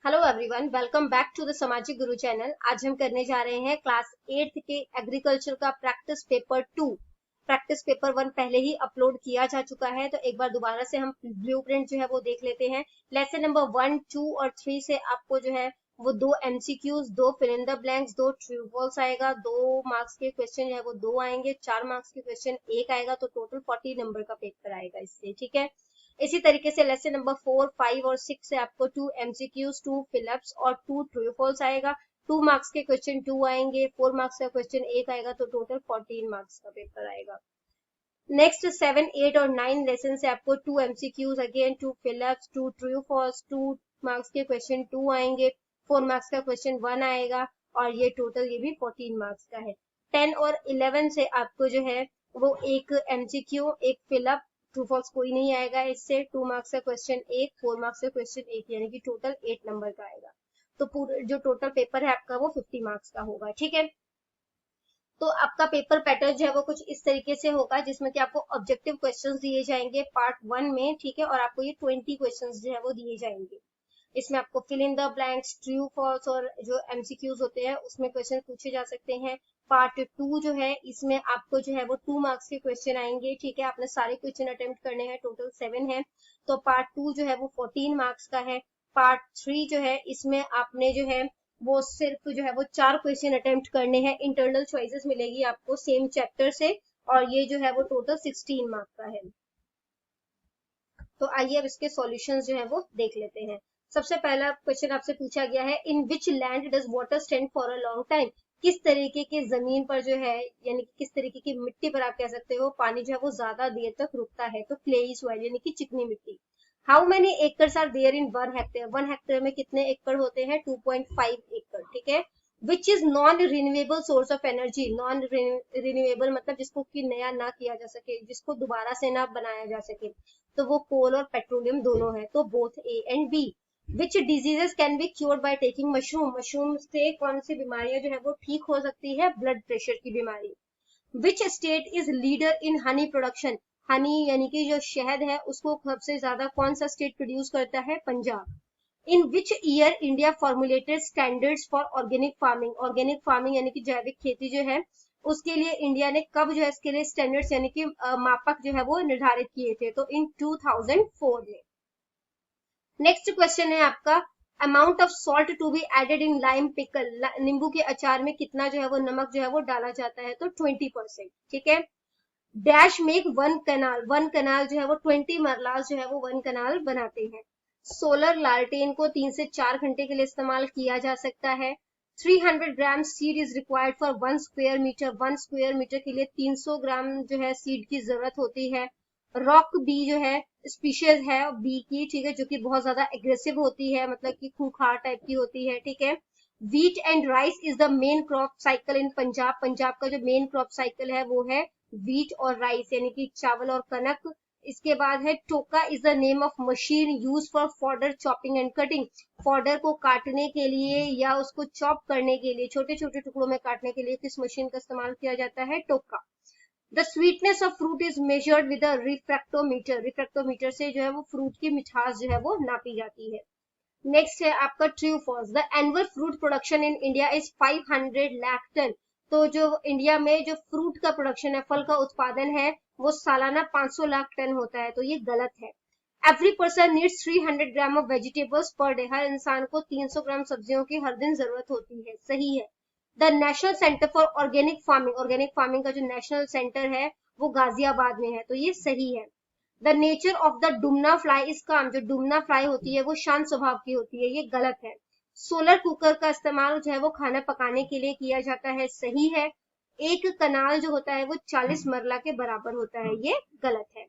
Hello everyone, welcome back to the Samajik Guru channel. आज हम करने जा रहे हैं क्लास 8th के एग्रीकल्चर का प्रैक्टिस पेपर 2। प्रैक्टिस पेपर 1 पहले ही अपलोड किया जा चुका है, तो एक बार दोबारा से हम ब्लूप्रिंट जो है वो देख लेते हैं। लेसन नंबर 1, 2 और 3 से आपको जो है वो 2 MCQs, 2 fill in the blanks, 2 true false आएगा, 2 मार्क्स के क्वेश्चन जो है वो 2 आएंगे, 4 मार्क्स के क्वेश्चन 1 आएगा, तो टोटल 40 नंबर का पेपर आएगा इससे। ठीक है, इसी तरीके से लेसन नंबर 4, 5 और 6 से आपको 2 MCQs, 2 फिलअप्स और 2 ट्रू फॉल्स आएगा। 2 मार्क्स के क्वेश्चन 2 आएंगे, 4 मार्क्स का क्वेश्चन 1 आएगा, तो टोटल 14 मार्क्स का पेपर आएगा। नेक्स्ट 7, 8 और 9 लेसन से आपको 2 MCQs, again 2 fill ups, 2 true false, 2 marks के क्वेश्चन 2 आएंगे, 4 मार्क्स का क्वेश्चन 1 आएगा, और ये टोटल ये भी 14 मार्क्स का है। 10 और 11 से आपको जो है वो एक MCQ, एक फिलअप, ट्रू फॉल्स कोई नहीं आएगा इससे, 2 मार्क्स का क्वेश्चन 1, 4 मार्क्स का क्वेश्चन 1, यानी कि टोटल 8 नंबर का आएगा। तो पूरा जो टोटल पेपर है आपका वो 50 मार्क्स का होगा। ठीक है, तो आपका पेपर पैटर्न जो है वो कुछ इस तरीके से होगा, जिसमें कि आपको ऑब्जेक्टिव क्वेश्चंस दिए जाएंगे पार्ट 1 में। ठीक है, और आपको ये 20 क्वेश्चंस जो है वो दिए जाएंगे। इसमें आपको fill in the blanks, true false और जो MCQs होते हैं उसमें क्वेश्चन पूछे जा सकते हैं। पार्ट 2 जो है इसमें आपको जो है वो 2 मार्क्स के क्वेश्चन आएंगे। ठीक है, आपने सारे क्वेश्चन अटेम्प्ट करने हैं, टोटल 7 है, तो पार्ट 2 जो है वो 14 मार्क्स का है। पार्ट 3 जो है इसमें आपने जो है वो सिर्फ जो है वो 4 क्वेश्चन अटेम्प्ट करने हैं। इंटरनल चॉइसेस मिलेगी आपको सेम चैप्टर से, और ये जो है वो टोटल 16 मार्क्स का है। तो आइए अब इसके सॉल्यूशंस जो है वो देख लेते हैं। सबसे पहला क्वेश्चन आपसे पूछा गया है, in which land does water stand for a long time. किस तरीके की जमीन पर जो है, यानी कि किस तरीके की मिट्टी पर आप कह सकते हो पानी जो है वो ज्यादा देर तक रुकता है, तो क्लेई सॉइल यानी कि चिकनी मिट्टी। How many acres are there in 1 hectare. 1 hectare में कितने एकड़ होते हैं? 2.5 एकड़। ठीक है, which is non renewable source of energy. Non renewable मतलब जिसको कि नया ना किया जा सके, जिसको दोबारा से ना बनाया जा सके, तो वो कोल और पेट्रोलियम दोनों है, तो both A and B. Which diseases can be cured by taking mushroom. Mushroom से कौन सी बीमारियां जो है वो ठीक हो सकती है? ब्लड प्रेशर की बीमारी। Which state is leader in honey production. Honey यानी कि जो शहद है उसको सबसे ज्यादा कौन सा स्टेट प्रोड्यूस करता है? Punjab. In which year India formulated standards for organic farming. Organic farming यानी कि जैविक खेती जो है उसके लिए इंडिया ने कब जो है इसके लिए स्टैंडर्ड्स यानी कि मापक जो है वो निर्धारित किए थे? तो इन 2004 में। नेक्स्ट क्वेश्चन है आपका, amount of salt to be added in lime pickle. नींबू के अचार में कितना जो है वो नमक जो है वो डाला जाता है? तो 20%। ठीक है, डैश मेक 1 कनाल। 1 कनाल जो है वो 20 मरलास जो है वो 1 कनाल बनाते हैं। सोलर लालटेन को 3 से 4 घंटे के लिए इस्तेमाल किया जा सकता है। 300 gram seed is required for 1 square metre. 1 square metre के लिए 300 ग्राम जो है सीड की जरूरत होती है। रॉक बी जो है स्पीशीज है बी की, ठीक है, जो कि बहुत ज्यादा एग्रेसिव होती है, मतलब कि खूंखार टाइप की होती है। ठीक है, wheat and rice is the main crop cycle in Punjab. Punjab का जो मेन क्रॉप साइकिल है वो है व्हीट और राइस, यानी कि चावल और कनक। इसके बाद है टोका is the name of machine use for fodder chopping and cutting. Fodder को काटने के लिए या उसको चॉप करने के लिए, छोटे छोटे टुकड़ों में काटने के लिए किस मशीन का इस्तेमाल किया जाता है? टोका। The sweetness of fruit is measured with a refractometer. Refractometer से जो है वो फ्रूट की मिठास जो है वो नापी जाती है। नेक्स्ट है आपका true false. The annual fruit production in India is 500 lakh tonne. तो जो इंडिया में जो फ्रूट का प्रोडक्शन है, फल का उत्पादन है, वो सालाना 500 लाख टन होता है, तो ये गलत है। Every person needs 300 gram of vegetables per day. हर इंसान को 300 ग्राम सब्जियों की हर दिन जरूरत होती है, सही है। The national centre for organic farming, organic farming का जो नेशनल सेंटर है वो गाजियाबाद में है, तो ये सही है। The nature of the Dumna fly is काम। जो डुमना फ्लाई होती है वो शांत स्वभाव की होती है, ये गलत है। सोलर कुकर का इस्तेमाल जो है वो खाना पकाने के लिए किया जाता है, सही है। एक कनाल जो होता है वो 40 मरला के बराबर होता है, ये गलत है।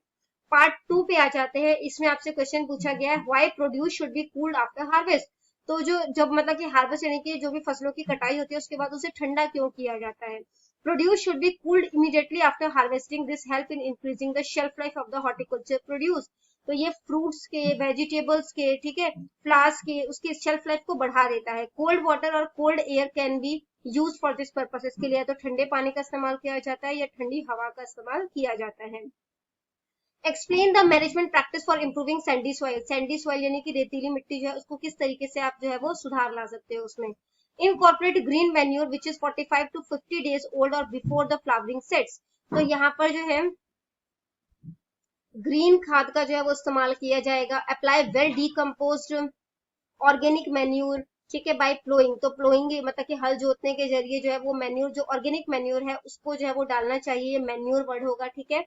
पार्ट 2 पे आ जाते हैं। इसमें आपसे क्वेश्चन पूछा गया है, why produce should be cooled after harvest. तो जो जब मतलब कि हार्वेस्ट यानी कि जो भी फसलों की कटाई होती है उसके बाद उसे ठंडा क्यों किया जाता है? Produce should be cooled immediately after harvesting. This help in increasing the shelf life of the horticulture produce. तो ये फ्रूट्स के, वेजिटेबल्स के, ठीक है, फ्लावर्स के, उसकी शेल्फ लाइफ को बढ़ा देता है। कोल्ड वाटर और cold air can be use for this purpose. इसके लिए तो ठंडे पानी का इस्तेमाल किया जाता है या ठंडी हवा का इस्तेमाल किया जाता है। Explain the management practice for improving Sandy soil. Sandy soil यानी कि रेतीली मिट्टी जो है उसको किस तरीके से आप जो है वो सुधार ला सकते हो उसमें। Incorporate green manure which is 45 to 50 days old और बिफोर द फ्लावरिंग सेट्स। तो यहाँ पर जो है ग्रीन खाद का जो है वो इस्तेमाल किया जाएगा। Apply well decomposed organic manure, ठीक है, बाय प्लोइंग। तो प्लोइंग मतलब कि हल जोतने के जरिए जो है वो मैन्योर, जो ऑर्गेनिक मैन्योर है उसको जो है वो डालना चाहिए। मैन्योर वर्ड होगा, ठीक है।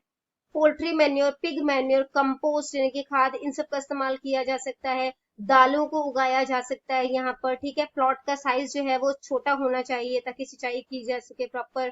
Poultry manure, pig manure, compost यानी कि खाद, इन सब का इस्तेमाल किया जा सकता है। दालों को उगाया जा सकता है यहाँ पर, ठीक है। प्लॉट का साइज जो है वो छोटा होना चाहिए ताकि सिंचाई की जा सके प्रॉपर।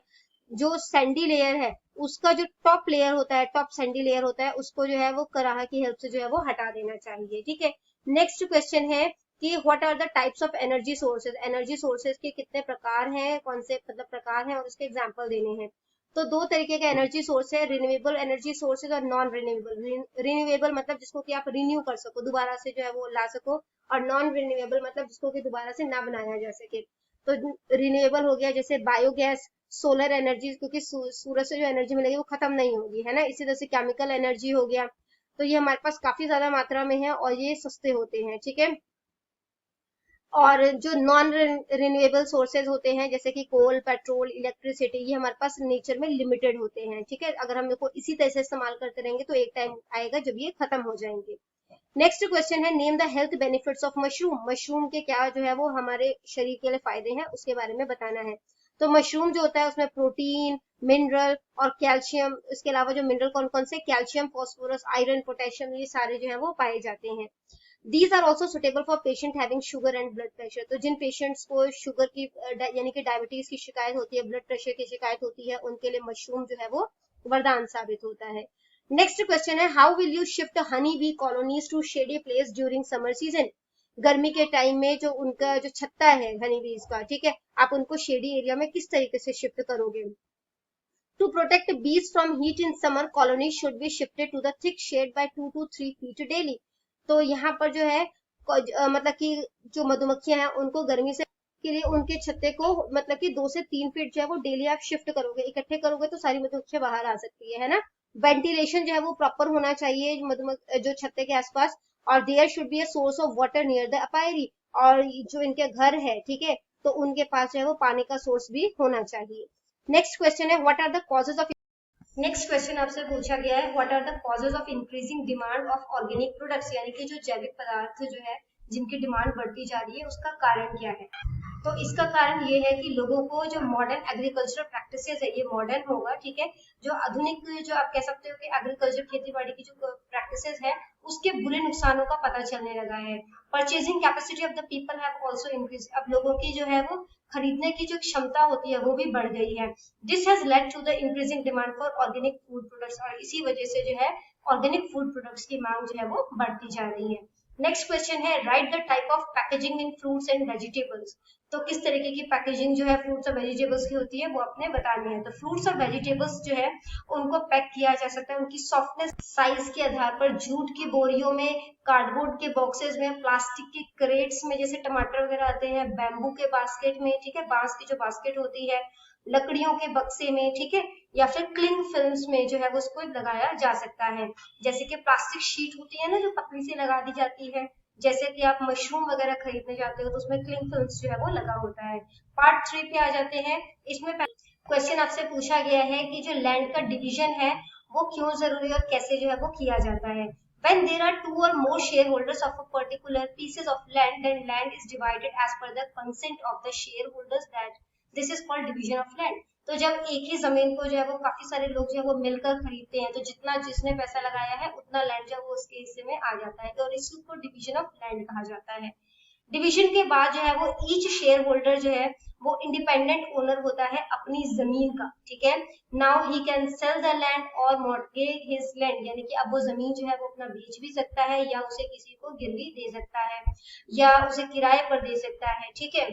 जो सैंडी लेयर है उसका जो टॉप लेयर होता है, टॉप सैंडी लेयर होता है, उसको जो है वो कराहा की हेल्प से जो है वो हटा देना चाहिए, ठीक है। नेक्स्ट क्वेश्चन है कि what are the types of energy sources. Energy sources के कितने प्रकार हैं, कौन से मतलब प्रकार हैं और उसके एग्जांपल देने हैं। तो दो तरीके का एनर्जी सोर्स है, रिन्यूएबल एनर्जी सोर्सेज और नॉन रिन्यूएबल। रिन्यूएबल मतलब जिसको कि आप रिन्यू कर सको, दोबारा से जो है वो ला सको, और नॉन रिन्यूएबल मतलब जिसको कि दोबारा से ना बनाया जा सके। तो रिन्यूएबल हो गया जैसे बायोगैस, सोलर एनर्जी, क्योंकि सूरज से जो एनर्जी मिलेगी वो खत्म नहीं होगी, है ना। इसी तरह से केमिकल एनर्जी हो गया। तो ये हमारे पास काफी ज्यादा मात्रा में है और ये सस्ते होते हैं, ठीक है। और जो नॉन रिन्यूएबल सोर्सेज होते हैं जैसे कि कोल, पेट्रोल, इलेक्ट्रिसिटी, ये हमारे पास नेचर में लिमिटेड होते हैं, ठीक है। अगर हम इनको इसी तरह से इस्तेमाल करते रहेंगे तो एक टाइम आएगा जब ये खत्म हो जाएंगे। नेक्स्ट क्वेश्चन है name the health benefits of mushroom. Mushroom के क्या जो है वो हमारे शरीर के लिए फायदे हैं उसके बारे में बताना है। तो मशरूम जो होता है उसमें प्रोटीन, मिनरल और कैल्शियम, इसके अलावा जो मिनरल कौन कौन से, कैल्शियम, फास्फोरस, आयरन, पोटेशियम, ये सारे जो है वो पाए जाते हैं। These are also suitable for patient having sugar and blood pressure। तो जिन पेशेंट्स को शुगर की यानी कि डायबिटीज की शिकायत होती है, ब्लड प्रेशर की शिकायत होती है, उनके लिए मशरूम जो है वो वरदान साबित होता है। नेक्स्ट क्वेश्चन है how will you shift honey bee colonies to shady place during summer season. गर्मी के टाइम में जो उनका जो छत्ता है हनी बीज का, ठीक है, आप उनको शेडी एरिया में किस तरीके से शिफ्ट करोगे। To protect bees from heat in summer, colonies should be shifted to the thick shade by 2 to 3 feet daily। तो यहाँ पर जो है मतलब कि जो मधुमक्खियां हैं उनको गर्मी से के लिए उनके छत्ते को मतलब कि 2 से 3 फीट जो है वो डेली आप शिफ्ट करोगे, इकट्ठे करोगे तो सारी मधुमक्खियां बाहर आ सकती है ना। वेंटिलेशन जो है वो प्रॉपर होना चाहिए जो छत्ते के आसपास, और there should be a source of water near the apiary. और जो इनके घर है, ठीक है, तो उनके पास जो है वो पानी का सोर्स भी होना चाहिए। नेक्स्ट क्वेश्चन है what are the causes of. Next question आपसे पूछा गया है what are the causes of increasing demand of organic products, यानी कि जो जैविक पदार्थ जो है जिनकी डिमांड बढ़ती जा रही है उसका कारण क्या है। तो इसका कारण ये है कि लोगों को जो मॉडर्न एग्रीकल्चर प्रैक्टिसेस है, ये मॉडर्न होगा, ठीक है, जो आधुनिक जो आप कह सकते हो कि एग्रीकल्चर खेती बाड़ी की जो प्रैक्टिसेस है उसके बुरे नुकसानों का पता चलने लगा है। Purchasing capacity of the people have also increase. अब लोगों की जो है वो खरीदने की जो क्षमता होती है वो भी बढ़ गई है। This has led to the increasing demand for organic food products, और इसी वजह से जो है ऑर्गेनिक फूड प्रोडक्ट्स की मांग जो है वो बढ़ती जा रही है। नेक्स्ट क्वेश्चन है right the type of packaging in fruits and vegetables. तो किस तरीके की पैकेजिंग जो है फ्रूट्स और वेजिटेबल्स की होती है वो आपने बतानी है। तो फ्रूट्स और वेजिटेबल्स जो है उनको पैक किया जा सकता है उनकी सॉफ्टनेस साइज के आधार पर, जूट की बोरियों में, कार्डबोर्ड के बॉक्सेस में, प्लास्टिक के क्रेट्स में जैसे टमाटर वगैरह आते हैं, बैम्बू के बास्केट में, ठीक है, बांस की जो बास्केट होती है, लकड़ियों के बक्से में, ठीक है, या फिर क्लिंग फिल्म्स में जो है वो उसको लगाया जा सकता है। जैसे कि प्लास्टिक शीट होती है ना जो पतली सी लगा दी जाती है, जैसे कि आप मशरूम वगैरह खरीदने जाते हो तो उसमें क्लिंग फिल्म्स जो है वो लगा होता है। पार्ट 3 पे आ जाते हैं। इसमें क्वेश्चन आपसे पूछा गया है कि जो लैंड का डिवीजन है वो क्यों जरूरी और कैसे जो है वो किया जाता है। When there are 2 or more shareholders of a particular pieces of land, then land is divided as per the consent of the shareholders, that this is called division of land। तो जब एक ही जमीन को जो है वो काफी सारे लोग जो है वो मिलकर खरीदते हैं तो जितना जिसने पैसा लगाया है उतना लैंड जो है वो उसके हिस्से में आ जाता है, और इसको डिवीजन ऑफ लैंड कहा जाता है। डिवीजन के बाद जो है वो ईच शेयर होल्डर जो है वो इंडिपेंडेंट ओनर होता है अपनी जमीन का, ठीक है। Now he can sell the land और मॉर्गेज हिज लैंड, यानी कि अब वो जमीन जो है वो अपना बेच भी सकता है या उसे किसी को गिरवी दे सकता है या उसे किराए पर दे सकता है, ठीक है,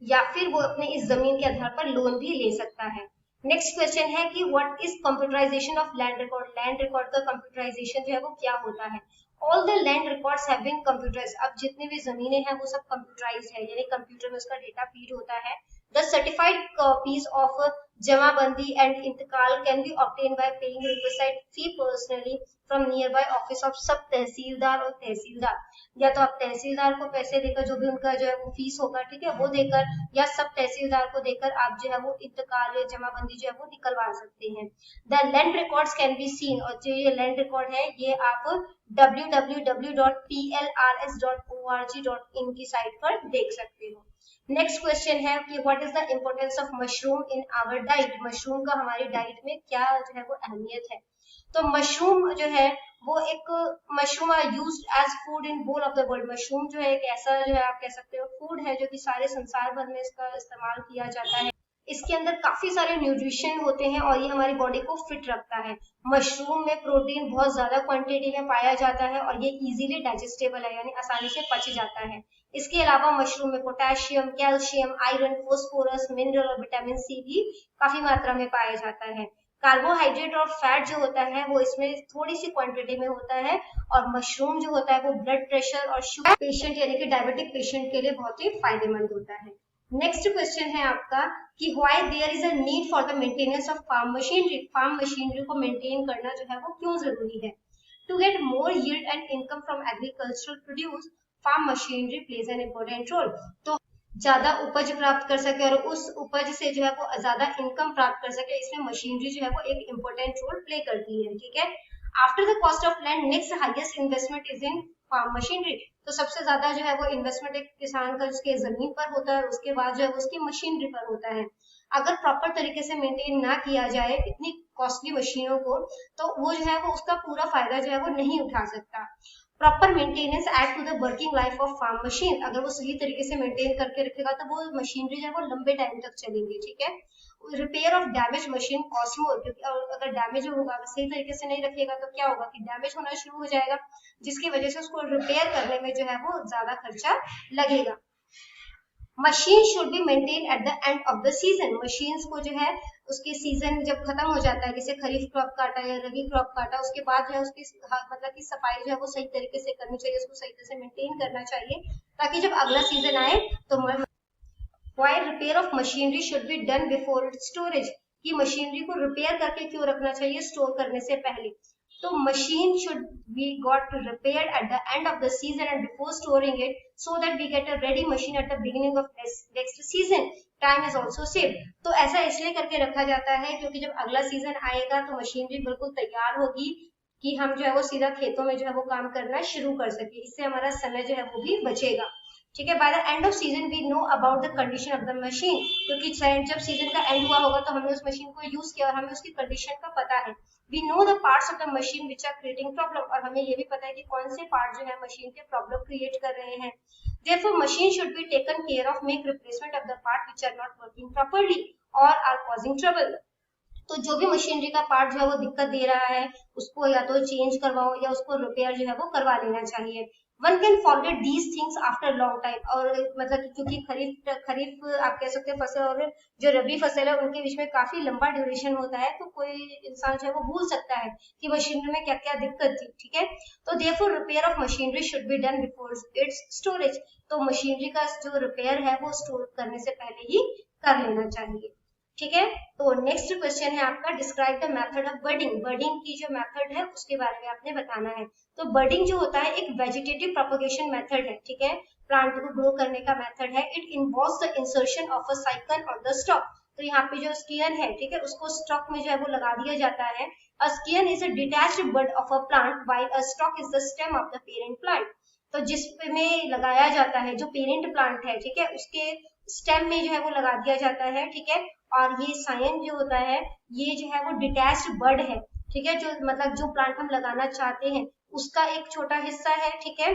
या फिर वो अपने इस जमीन के आधार पर लोन भी ले सकता है। नेक्स्ट क्वेश्चन है कि what is computerisation of land record. Land record का कंप्यूटराइजेशन जो है वो क्या होता है। All the land records have been computerised. अब जितनी भी जमीनें हैं वो सब कंप्यूटराइज्ड है, यानी कंप्यूटर में उसका डेटा फीड होता है। The certified copies of jamabandi and intkal can be obtain by paying requisite fee personally from nearby office of sub tehsildar और तहसीलदार, या तो आप तहसीलदार को पैसे देकर, जो भी उनका जो है वो फीस होगा, ठीक है, वो देकर, या सब तहसीलदार को देकर आप जो है वो इंतकाल या जमाबंदी जो है वो निकलवा सकते हैं। The land records can be seen, और जो ये लैंड रिकॉर्ड है ये आप www.plrs.org.in की साइट पर देख सकते हो। नेक्स्ट क्वेश्चन है कि what is the importance of mushroom in our diet, mushroom का हमारी डाइट में क्या जो है वो अहमियत है। तो मशरूम जो है वो एक, mushroom are used as food in bowl of the world, mushroom जो है एक ऐसा जो है आप कह सकते हो फूड है जो कि सारे संसार भर में इसका इस्तेमाल किया जाता है। इसके अंदर काफी सारे न्यूट्रिशन होते हैं और ये हमारी बॉडी को फिट रखता है। मशरूम में प्रोटीन बहुत ज्यादा क्वांटिटी में पाया जाता है और ये इजीली डाइजेस्टेबल है, यानी आसानी से पच जाता है। इसके अलावा मशरूम में potassium, calcium, iron, phosphorus, mineral और विटामिन सी भी काफी मात्रा में पाया जाता है। कार्बोहाइड्रेट और फैट जो होता है वो इसमें थोड़ी सी क्वांटिटी में होता है, और मशरूम जो होता है वो ब्लड प्रेशर और शुगर पेशेंट यानी कि डायबिटिक पेशेंट के लिए बहुत ही फायदेमंद होता है। नेक्स्ट क्वेश्चन है आपका कि why there is a need for the maintenance of farm machinery, farm machinery को मेंटेन करना जो है वो क्यों जरूरी है। To get more yield and income from agricultural produce, farm machinery plays an important role. तो ज्यादा उपज प्राप्त कर सके और उस उपज से जो है वो ज्यादा इनकम प्राप्त कर सके, इसमें मशीनरी जो है वो एक इम्पोर्टेंट रोल प्ले करती है, ठीक है। After the cost of land, next highest investment is in farm machinery. तो सबसे ज्यादा जो है वो इन्वेस्टमेंट एक किसान का उसके जमीन पर होता है, उसके बाद जो है उसकी मशीनरी पर होता है। अगर प्रॉपर तरीके से मेंटेन ना किया जाए इतनी कॉस्टली मशीनों को, तो वो जो है वो उसका पूरा फायदा जो है वो नहीं उठा सकता। Proper maintenance add to the working life of farm machine, अगर वो सही तरीके से मेंटेन करके रखेगा तो वो मशीनरी जो है वो लंबे टाइम तक चलेंगी, ठीक है। Repair of damage machine cost more, क्योंकि अगर डैमेज होगा, सही तरीके से नहीं रखिएगा तो क्या होगा कि डैमेज होना शुरू हो जाएगा, जिसकी वजह से उसको रिपेयर करने में जो है वो ज्यादा खर्चा लगेगा। Machine should be maintain at the end of the season, machines को जो है उसके सीजन जब खत्म हो जाता है, जैसे खरीफ क्रॉप काटा या रबी क्रॉप काटा, उसके बाद जो है उसकी मतलब की सफाई जो है वो सही तरीके से करनी चाहिए, उसको सही तरह से मेंटेन करना चाहिए, ताकि जब अगला सीजन आए तो why repair of machinery should be done before it's storage, कि मशीनरी को रिपेयर करके क्यों रखना चाहिए स्टोर करने से पहले। तो machine should be got repaired at the end of the season and before storing it, so that we get a ready machine at the beginning of next season. Time is also saved. तो ऐसा इसलिए करके रखा जाता है क्योंकि जब अगला सीजन आएगा तो मशीनरी बिल्कुल तैयार होगी कि हम जो है वो सीधा खेतों में जो है वो काम करना शुरू कर सके, इससे हमारा समय जो है वो भी बचेगा, ठीक है। By the end of season we know about the condition of the machine, क्योंकि जब सीजन का एंड हुआ होगा तो हमने उस मशीन को यूज किया और हमें उसकी कंडीशन का पता है। We know the parts of the machine which are creating problem, और हमें ये भी पता है कि कौन से पार्ट जो है मशीन के प्रॉब्लम क्रिएट कर रहे हैं। Therefore, machine should be taken care of, make replacement of the part which are not working properly or are causing trouble. तो जो भी मशीनरी का पार्ट जो है वो दिक्कत दे रहा है उसको या तो चेंज करवाओ या उसको रिपेयर जो है वो करवा लेना चाहिए। One can forget these things after long time, और मतलब क्योंकि खरीफ आप कह सकते हैं फसल और जो रबी फसल है उनके बीच में काफी लंबा ड्यूरेशन होता है, तो कोई इंसान जो है वो भूल सकता है कि मशीनरी में क्या क्या दिक्कत थी, ठीक है। तो therefore repair of machinery should be done before it's storage, तो मशीनरी का जो रिपेयर है वो स्टोर करने से पहले ही कर लेना चाहिए, ठीक है। तो नेक्स्ट क्वेश्चन है आपका डिस्क्राइब द मेथड ऑफ बर्डिंग, बर्डिंग की जो मेथड है उसके बारे में आपने बताना है। तो बर्डिंग जो होता है एक वेजिटेटिव प्रोपगेशन मेथड है, ठीक है, प्लांट को ग्रो करने का मेथड है। It involves the insertion of a cycle on the stock, तो यहाँ पे जो स्कियन है, ठीक है, उसको स्टॉक में जो है वो लगा दिया जाता है। A scion is a detached bud of a plant while a stock is the stem of the parent plant, तो जिसमें लगाया जाता है जो पेरेंट प्लांट है, ठीक है, उसके स्टेम में जो है वो लगा दिया जाता है, ठीक है। और ये सायन जो होता है ये जो है वो डिटैच्ड बड है, ठीक है, जो मतलब जो प्लांट हम लगाना चाहते हैं उसका एक छोटा हिस्सा है, ठीक है,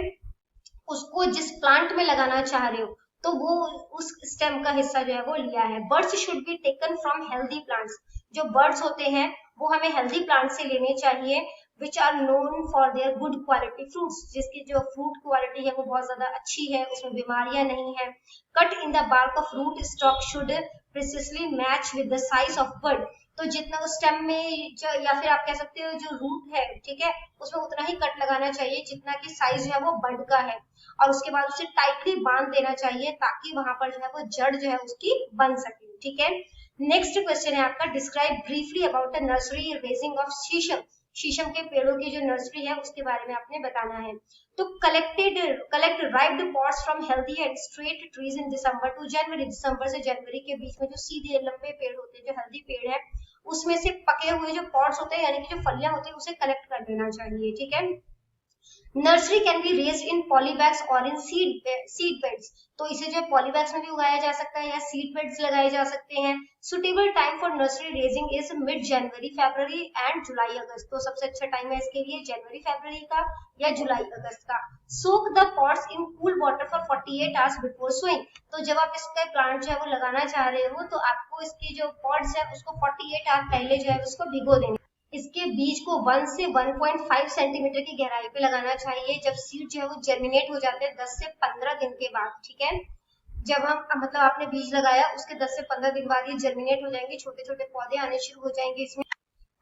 उसको जिस प्लांट में लगाना चाह रहे हो तो वो उस स्टेम का हिस्सा जो है वो लिया है। Birds should be taken from healthy plants, जो बर्ड्स होते हैं वो हमें हेल्दी प्लांट से लेने चाहिए, which are known for their good quality fruits, जिसकी जो फ्रूट क्वालिटी है वो बहुत ज्यादा अच्छी है, उसमें बीमारियां नहीं है। Cut in the bark of root stock should precisely match with the size of bird, तो जितना उस स्टेम में जो या फिर आप कह सकते हो जो रूट है, ठीक है, उसमें उतना ही कट लगाना चाहिए जितना कि साइज जो है वो बर्ड का है, और उसके बाद उसे टाइटली बांध देना चाहिए ताकि वहां पर जो है वो जड़ जो है उसकी बन सके, ठीक है। नेक्स्ट क्वेश्चन है आपका, describe briefly about the nursery raising of शीशम। शीशम के पेड़ों की जो नर्सरी है उसके बारे में आपने बताना है। तो collect riped pods from healthy and straight trees in December to January. दिसंबर से जनवरी के बीच में जो सीधे लंबे पेड़ होते हैं, जो हेल्दी पेड़ है, उसमें से पके हुए जो पॉट्स होते हैं यानी कि जो फलियां होती है उसे कलेक्ट कर देना चाहिए, ठीक है। Nursery can be raised in polybags और इन सीड बेड्स। तो इसे जो पॉलीबैग्स में भी उगाया जा सकता है या सीड बेड्स लगाए जा सकते हैं। Suitable time for nursery raising is mid January, February and July August. तो सबसे अच्छा टाइम है इसके लिए जनवरी फरवरी का या जुलाई अगस्त का। Soak the pods in cool water for 48 hours before sowing. तो जब आप इसका प्लांट जो है वो लगाना चाह रहे हो तो आपको इसके जो पॉट्स है उसको 48 आवर पहले जो है उसको भिगो देना। इसके बीज को 1 से 1.5 सेंटीमीटर की गहराई पे लगाना चाहिए। जब सीड जो है वो जर्मिनेट हो जाते हैं 10 से 15 दिन के बाद, ठीक है। जब हम मतलब आपने बीज लगाया उसके 10 से 15 दिन बाद ये जर्मिनेट हो जाएंगे, छोटे छोटे पौधे आने शुरू हो जाएंगे इसमें।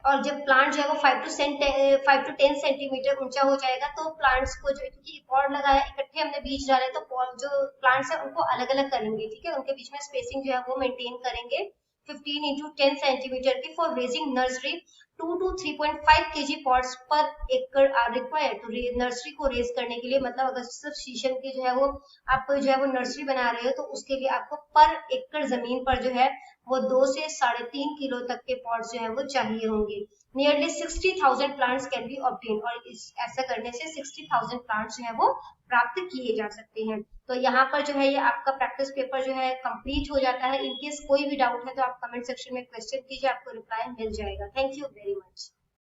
और जब प्लांट जो है वो 5 to 10 सेंटीमीटर ऊंचा हो जाएगा तो प्लांट्स को जो, क्योंकि पॉट लगाया इकट्ठे हमने बीज डाले तो जो प्लांट्स है उनको अलग अलग करेंगे, ठीक है। उनके बीच में स्पेसिंग जो है वो मेंटेन करेंगे 15 into 10 सेंटीमीटर की। For raising nursery 2 to 3.5 kg pots पर एकड़ आर रिक्वायर्ड। तो नर्सरी को रेज करने के लिए मतलब अगर सिर्फ शीशम की जो है वो आप जो है वो नर्सरी बना रहे हो तो उसके लिए आपको पर एकड़ जमीन पर जो है वो 2 से 3.5 किलो तक के पॉट्स जो है वो चाहिए होंगे। Nearly 60,000 plants can be obtain. और ऐसा करने से 60,000 प्लांट्स जो है वो प्राप्त किए जा सकते हैं। तो यहाँ पर जो है ये आपका प्रैक्टिस पेपर जो है कंप्लीट हो जाता है। इनकेस कोई भी डाउट है तो आप कमेंट सेक्शन में क्वेश्चन कीजिए, आपको रिप्लाई मिल जाएगा। Thank you very much.